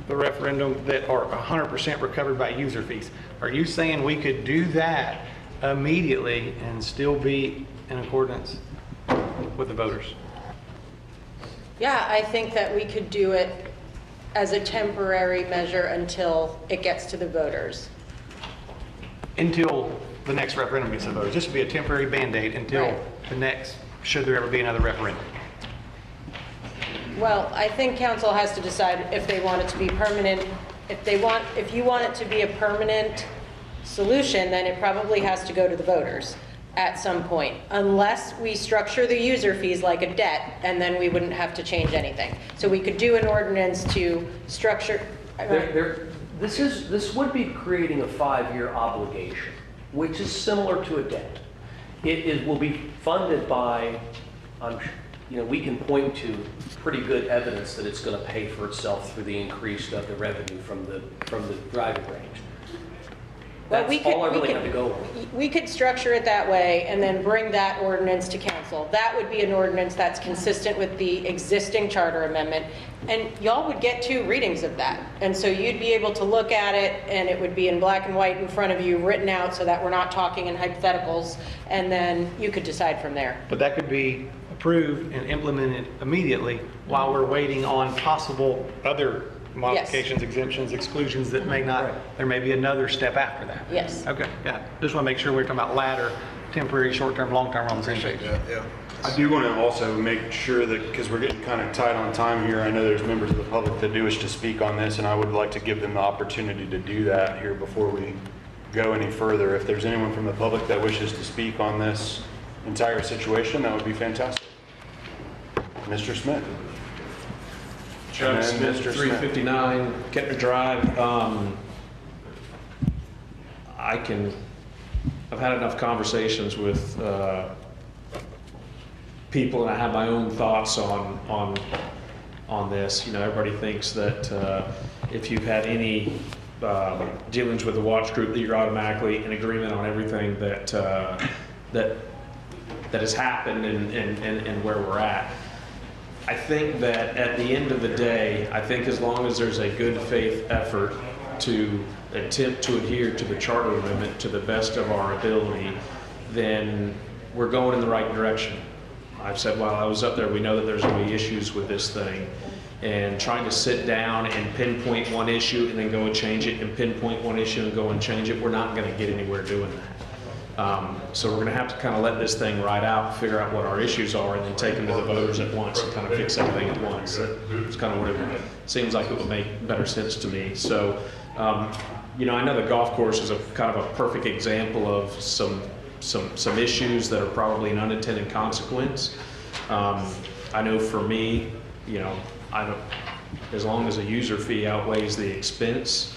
the referendum that are 100% recovered by user fees. Are you saying we could do that immediately and still be in accordance with the voters? Yeah, I think that we could do it as a temporary measure until it gets to the voters. Until the next referendum gets to the voters. This would be a temporary Band-Aid until Right. the next, should there ever be another referendum. Well, I think council has to decide if they want it to be permanent. If you want it to be a permanent solution, then it probably has to go to the voters at some point, unless we structure the user fees like a debt, and then we wouldn't have to change anything. So we could do an ordinance to structure. This would be creating a 5-year obligation, which is similar to a debt. It will be funded by, we can point to pretty good evidence that it's going to pay for itself through the increase of the revenue from the driving range. Well, That's all I really have to go on. We could structure it that way and then bring that ordinance to council. That would be an ordinance that's consistent with the existing charter amendment. And y'all would get 2 readings of that. And so you'd be able to look at it and it would be in black and white in front of you, written out so that we're not talking in hypotheticals. And then you could decide from there. But that could be approved and implemented immediately while we're waiting on possible other modifications, exemptions, exclusions that may not, there may be another step after that. Yes. Okay, yeah. Just want to make sure we're talking about ladder, temporary, short-term, long-term, we're on the same page. Yeah. I do want to also make sure that, because we're getting kind of tight on time here, I know there's members of the public that do wish to speak on this, and I would like to give them the opportunity to do that here before we go any further. If there's anyone from the public that wishes to speak on this entire situation, that would be fantastic. Mr. Smith. Chuck And Smith, Mr. Smith. 359 Kettner Drive. I've had enough conversations with people, and I have my own thoughts on this. You know, everybody thinks that if you've had any dealings with the watch group, that you're automatically in agreement on everything that has happened and where we're at. I think that at the end of the day, I think as long as there's a good faith effort to attempt to adhere to the charter amendment to the best of our ability, then we're going in the right direction. I've said while I was up there, we know that there's going to be issues with this thing, and trying to sit down and pinpoint one issue and then go and change it, and pinpoint one issue and go and change it, we're not going to get anywhere doing that. So we're going to have to kind of let this thing ride out, figure out what our issues are, and then take them to the voters at once and kind of fix everything at once. It's kind of what it seems like it would make better sense to me. So, you know, I know the golf course is a kind of a perfect example of some issues that are probably an unintended consequence. I know for me, you know, as long as a user fee outweighs the expense,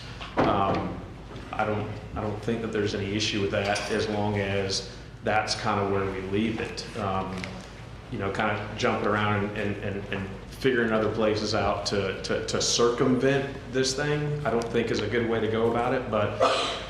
I don't think that there's any issue with that, as long as that's kind of where we leave it. You know, kind of jumping around and figuring other places out to circumvent this thing, I don't think is a good way to go about it. But,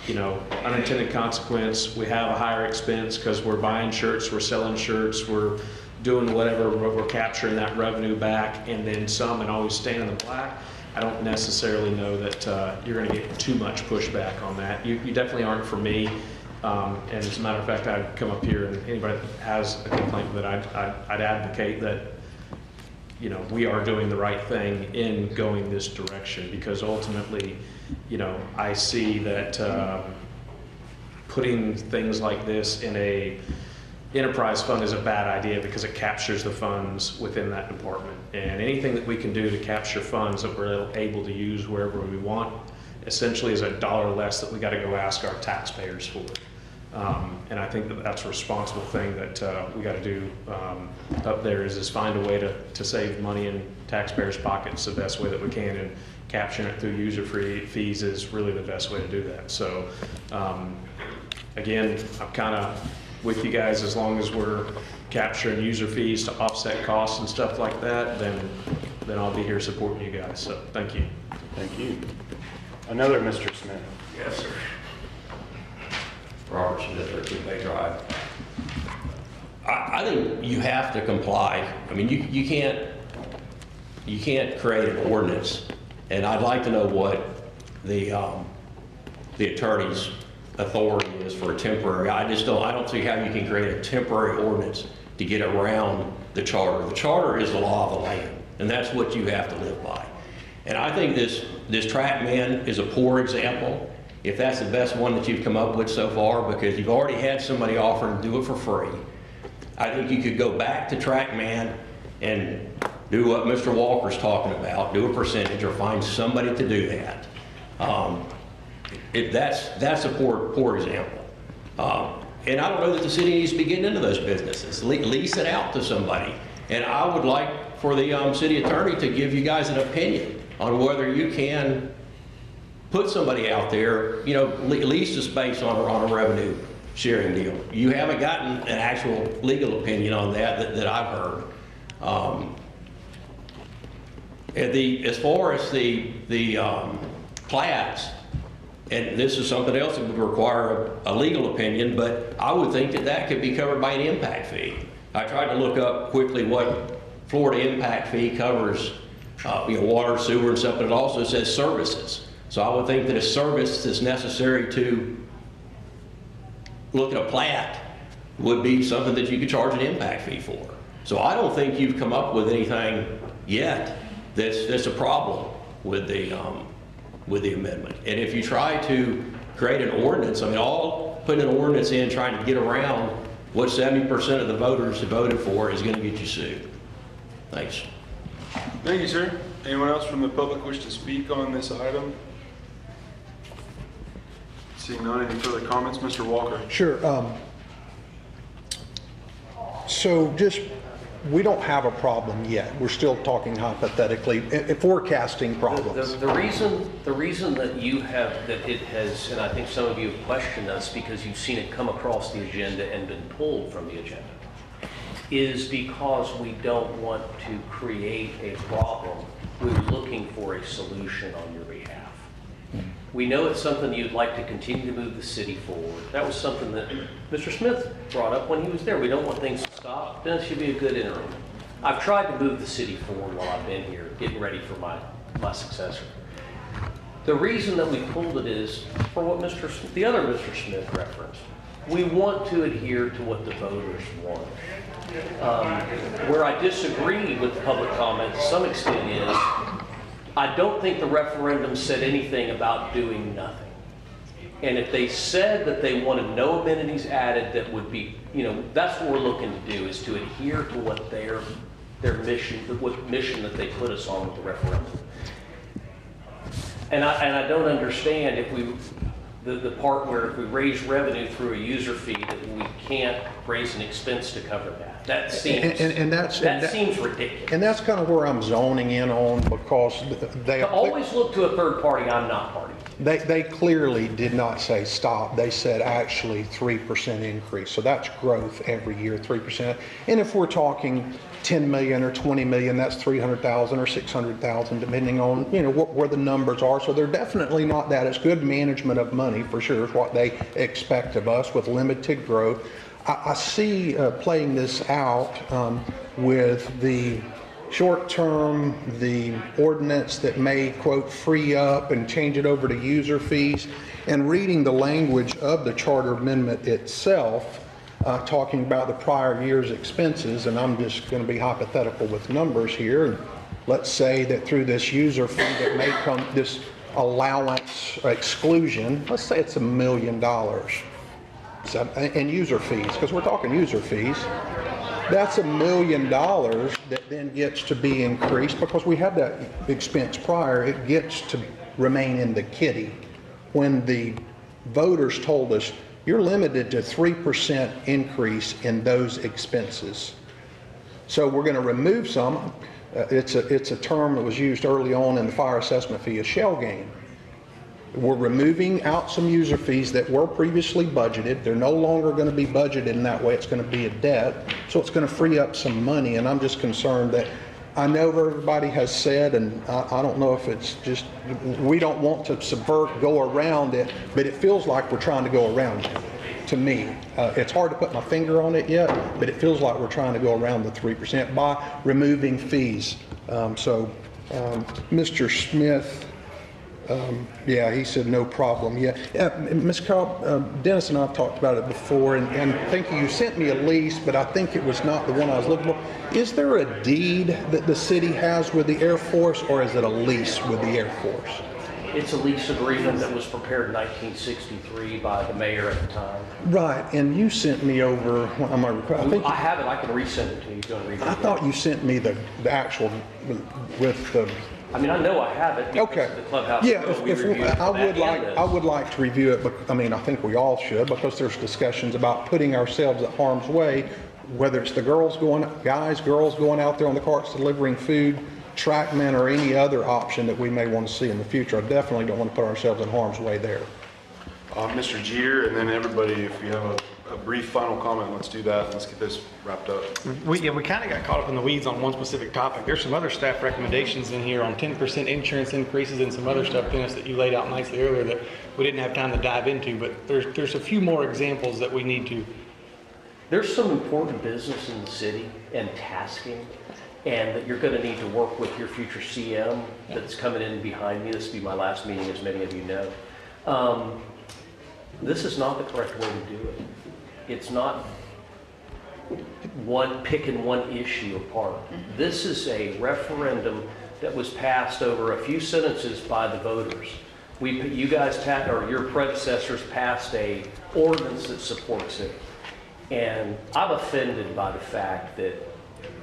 you know, unintended consequence, we have a higher expense because we're buying shirts, we're selling shirts, we're doing whatever, we're capturing that revenue back, and then some, and always staying in the black. I don't necessarily know that you're going to get too much pushback on that. You definitely aren't for me. And as a matter of fact, I'd come up here, and anybody that has a complaint with it, I'd advocate that, you know, we are doing the right thing in going this direction, because ultimately, you know, I see that putting things like this in a enterprise fund is a bad idea, because it captures the funds within that department. And anything that we can do to capture funds that we're able to use wherever we want, essentially is $1 less that we got to go ask our taxpayers for. And I think that that's a responsible thing that we got to do up there, is find a way to save money in taxpayers' pockets the best way that we can, and capturing it through user fees is really the best way to do that. So again, I'm kind of with you guys. As long as we're capturing user fees to offset costs and stuff like that, then I'll be here supporting you guys. So thank you. Thank you. Another Mr. Smith. Yes, sir. Robert Smith, 13 Bay Drive. I think you have to comply. I mean, you can't create an ordinance, and I'd like to know what the attorney's authority is for a temporary. I don't see how you can create a temporary ordinance to get around the charter. The charter is the law of the land, and that's what you have to live by. And I think this TrackMan is a poor example, if that's the best one that you've come up with so far, because you've already had somebody offer to do it for free. I think you could go back to TrackMan and do what Mr. Walker's talking about, do a percentage or find somebody to do that. That's a poor example. And I don't know that the city needs to be getting into those businesses. Lease it out to somebody. And I would like for the city attorney to give you guys an opinion on whether you can put somebody out there, you know, lease the space on a revenue sharing deal. You haven't gotten an actual legal opinion on that I've heard. As far as the plats, and this is something else that would require a legal opinion, but I would think that could be covered by an impact fee. I tried to look up quickly what Florida impact fee covers, you know, water, sewer, and stuff, but it also says services. So I would think that a service that's necessary to look at a plat would be something that you could charge an impact fee for. So I don't think you've come up with anything yet that's a problem with the amendment. And if you try to create an ordinance, I mean, all putting an ordinance in trying to get around what 70% of the voters have voted for is going to get you sued. Thanks. Thank you, sir. Anyone else from the public wish to speak on this item? Seeing none, any further comments? Mr. Walker. Sure. So we don't have a problem yet. We're still talking hypothetically, forecasting problems. The reason that it has, and I think some of you have questioned us because you've seen it come across the agenda and been pulled from the agenda, is because we don't want to create a problem. We're looking for a solution on your behalf. We know it's something you'd like to continue to move the city forward. That was something that Mr. Smith brought up when he was there. We don't want things to stop. Then it should be a good interim. I've tried to move the city forward while I've been here, getting ready for my successor. The reason that we pulled it is for what the other Mr. Smith referenced. We want to adhere to what the voters want. Where I disagree with public comment to some extent is, I don't think the referendum said anything about doing nothing. And if they said that they wanted no amenities added, that would be, you know, that's what we're looking to do, is to adhere to what their mission, what mission that they put us on with the referendum. And I don't understand if the part where if we raise revenue through a user fee that we can't raise an expense to cover that. That seems seems ridiculous. And that's kind of where I'm zoning in on, because they always look to a third party. I'm not party. They clearly did not say stop. They said actually 3% increase. So that's growth every year, 3%. And if we're talking 10 million or 20 million, that's 300,000 or 600,000, depending on, you know, where the numbers are. So they're definitely not that. It's good management of money, for sure, is what they expect of us with limited growth. I see playing this out with the short term, the ordinance that may, quote, free up and change it over to user fees, and reading the language of the charter amendment itself, talking about the prior year's expenses, and I'm just going to be hypothetical with numbers here. And let's say that through this user fee that may come, this allowance exclusion, let's say it's $1 million. And user fees, because we're talking user fees, that's $1 million that then gets to be increased because we had that expense prior. It gets to remain in the kitty. When the voters told us you're limited to 3% increase in those expenses, so we're going to remove some. It's a term that was used early on in the fire assessment fee, a shell game. We're removing out some user fees that were previously budgeted. They're no longer going to be budgeted in that way. It's going to be a debt. So it's going to free up some money. And I'm just concerned that I know everybody has said, and I don't know if it's just, we don't want to subvert, go around it, but it feels like we're trying to go around it. to me. It's hard to put my finger on it yet, but it feels like we're trying to go around the 3% by removing fees. Mr. Smith, yeah, he said no problem. Yeah, Ms. Cobb, Dennis and I have talked about it before, and thank you. You sent me a lease, but I think it was not the one I was looking for. Is there a deed that the city has with the Air Force, or is it a lease with the Air Force? It's a lease agreement that was prepared in 1963 by the mayor at the time. Right, and you sent me over, I think, I have it, I can resend it to you if you want to read it. I thought you sent me the actual with the. I mean, I know I have it because Okay. of the clubhouse. Yeah, bill. We if reviewed it I for that would like, and this. I would like to review it, but, I mean, I think we all should, because there's discussions about putting ourselves at harm's way, whether it's the guys, girls going out there on the carts delivering food, TrackMan, or any other option that we may want to see in the future. I definitely don't want to put ourselves in harm's way there. Mr. Jeter, and then everybody, if you have a brief final comment, let's do that. Let's get this wrapped up. We kind of got caught up in the weeds on one specific topic. There's some other staff recommendations in here on 10% insurance increases and some other stuff, Dennis, that you laid out nicely earlier that we didn't have time to dive into, but there's a few more examples that we need to. There's some important business in the city and tasking, and that you're going to need to work with your future CM that's coming in behind me. This will be my last meeting, as many of you know. This is not the correct way to do it. It's not picking one issue apart. This is a referendum that was passed over a few sentences by the voters. You guys, or your predecessors, passed a ordinance that supports it. And I'm offended by the fact that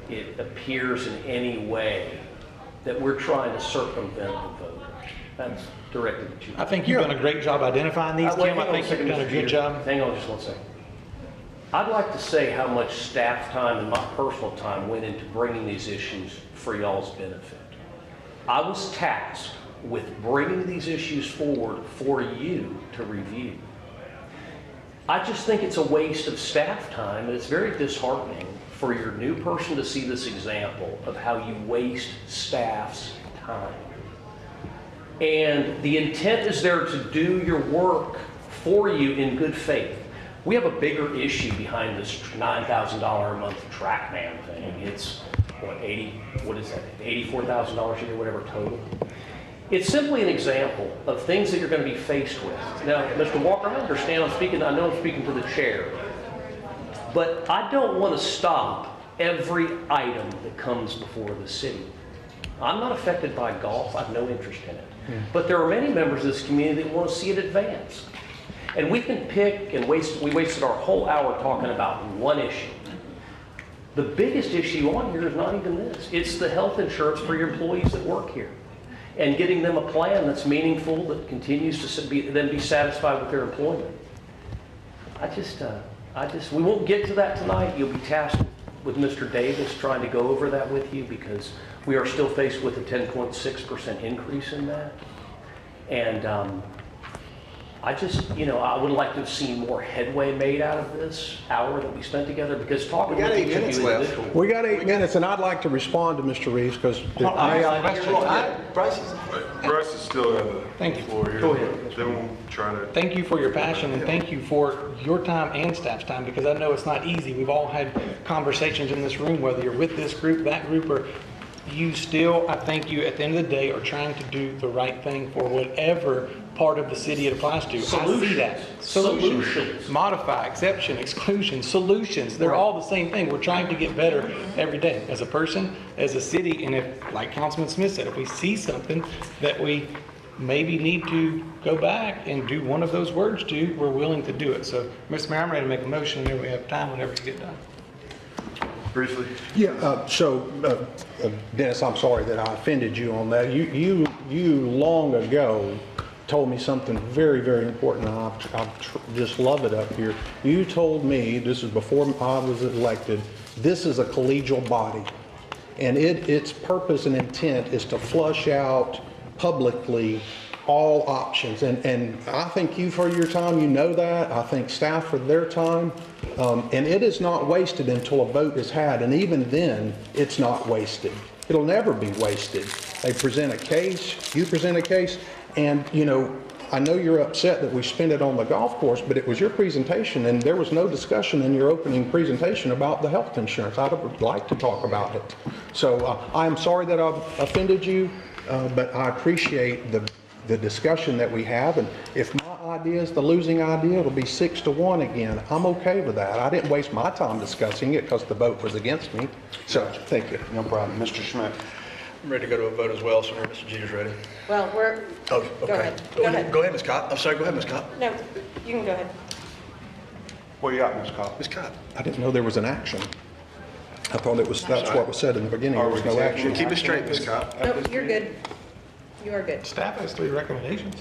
it appears in any way that we're trying to circumvent the voters. That's directed at you. I think you've done a great job identifying these, Wait, Tim. hang I on think second, you've done a Mr. good Jeter. job. Hang on just one second. I'd like to say how much staff time and my personal time went into bringing these issues for y'all's benefit. I was tasked with bringing these issues forward for you to review. I just think it's a waste of staff time, and it's very disheartening for your new person to see this example of how you waste staff's time. And the intent is there to do your work for you in good faith. We have a bigger issue behind this $9,000 a month TrackMan thing. It's, $84,000 a year, whatever total. It's simply an example of things that you're going to be faced with. Now, Mr. Walker, I understand I know I'm speaking to the chair, but I don't want to stop every item that comes before the city. I'm not affected by golf. I have no interest in it. But there are many members of this community that want to see it advance. And we can pick and we wasted our whole hour talking about one issue. The biggest issue on here is not even this. It's the health insurance for your employees that work here. And getting them a plan that's meaningful, that continues to be satisfied with their employment. We won't get to that tonight. You'll be tasked with Mr. Davis trying to go over that with you, because we are still faced with a 10.6% increase in that. And I would like to have seen more headway made out of this hour that we spent together, because talking with each of you individually. We got 8 minutes, and I'd like to respond to Mr. Reeves, because Bryce is still got the Thank you. floor here. Go ahead. Then we'll try to. Thank you for your passion, and thank you for your time and staff's time, because I know it's not easy. We've all had conversations in this room, whether you're with this group, that group, or you still, I thank you, at the end of the day, are trying to do the right thing for whatever part of the city it applies to. I see that. Solutions. Modify, exception, exclusion, solutions. They're all the same thing. We're trying to get better every day as a person, as a city, and if, like Councilman Smith said, if we see something that we maybe need to go back and do one of those words to, we're willing to do it. So, Mr. Mayor, I'm ready to make a motion, and then we have time whenever you get done. Briefly. Yeah, Dennis, I'm sorry that I offended you on that. You long ago told me something very, very important, and I just love it up here. You told me, this is before I was elected, this is a collegial body, and its purpose and intent is to flush out publicly all options. And I thank you for your time, you know that. I thank staff for their time. And it is not wasted until a vote is had. And even then, it's not wasted. It'll never be wasted. They present a case, you present a case, and I know you're upset that we spent it on the golf course, but it was your presentation, and there was no discussion in your opening presentation about the health insurance. I would like to talk about it. So I am sorry that I've offended you, but I appreciate the discussion that we have, and if my idea is the losing idea, it'll be 6-1 again. I'm okay with that. I didn't waste my time discussing it because the vote was against me. So, thank you. No problem. Mr. Schmidt. I'm ready to go to a vote as well, so whenever Mr. Jeter's ready. Well, Oh, okay. Go ahead. Go ahead. Go ahead, Ms. Cott. I'm sorry, go ahead, Ms. Cott. No, you can go ahead. What do you got, Ms. Cobb? Ms. Cott. I didn't know there was an action. I thought that's what was said in the beginning. There was no Are we action. taking- Keep it straight, Ms. Cott. No, you're good. You are good. Staff has 3 recommendations.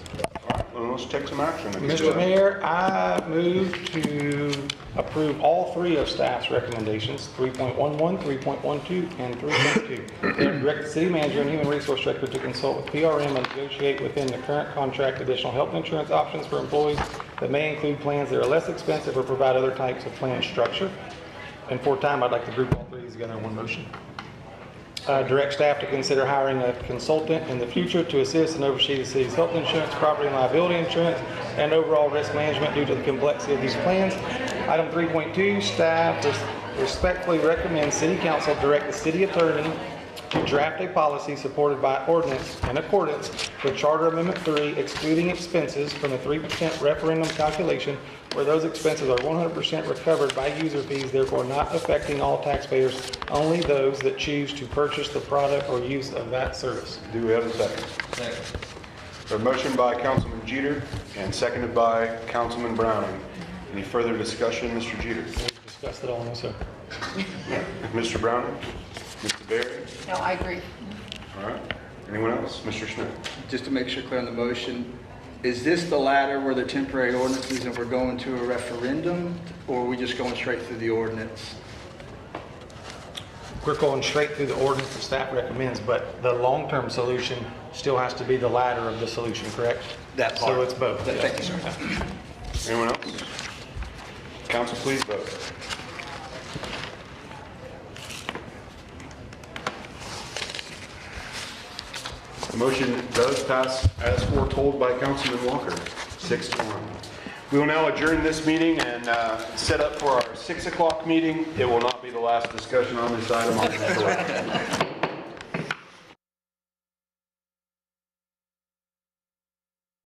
All right, well, let's take some action. Mr. Mayor, I move to approve all 3 of staff's recommendations, 3.11, 3.12, and 3.2. Direct the city manager and human resource director to consult with PRM and negotiate within the current contract additional health insurance options for employees that may include plans that are less expensive or provide other types of plan structure. And for time, I'd like to group all 3 together in one motion. Direct staff to consider hiring a consultant in the future to assist and oversee the city's health insurance, property and liability insurance, and overall risk management due to the complexity of these plans. Item 3.2, staff respectfully recommends city council direct the city attorney to draft a policy supported by ordinance in accordance with Charter Amendment 3, excluding expenses from the 3% referendum calculation where those expenses are 100% recovered by user fees, therefore not affecting all taxpayers, only those that choose to purchase the product or use of that service. Do we have a second? Second. A motion by Councilman Jeter and seconded by Councilman Browning. Any further discussion, Mr. Jeter? We've discussed it all, no, sir. Mr. Browning? Mr. Berry? No, I agree. All right. Anyone else? Mr. Schmidt? Just to make sure clear on the motion, is this the latter where the temporary ordinances and we're going to a referendum, or are we just going straight through the ordinance? We're going straight through the ordinance that staff recommends, but the long-term solution still has to be the latter of the solution, correct? That part. So it's both. Thank you, sir. Anyone else? Council, please vote. The motion does pass as foretold by Councilman Walker, 6-1. We will now adjourn this meeting and set up for our 6 o'clock meeting. It will not be the last discussion on this item.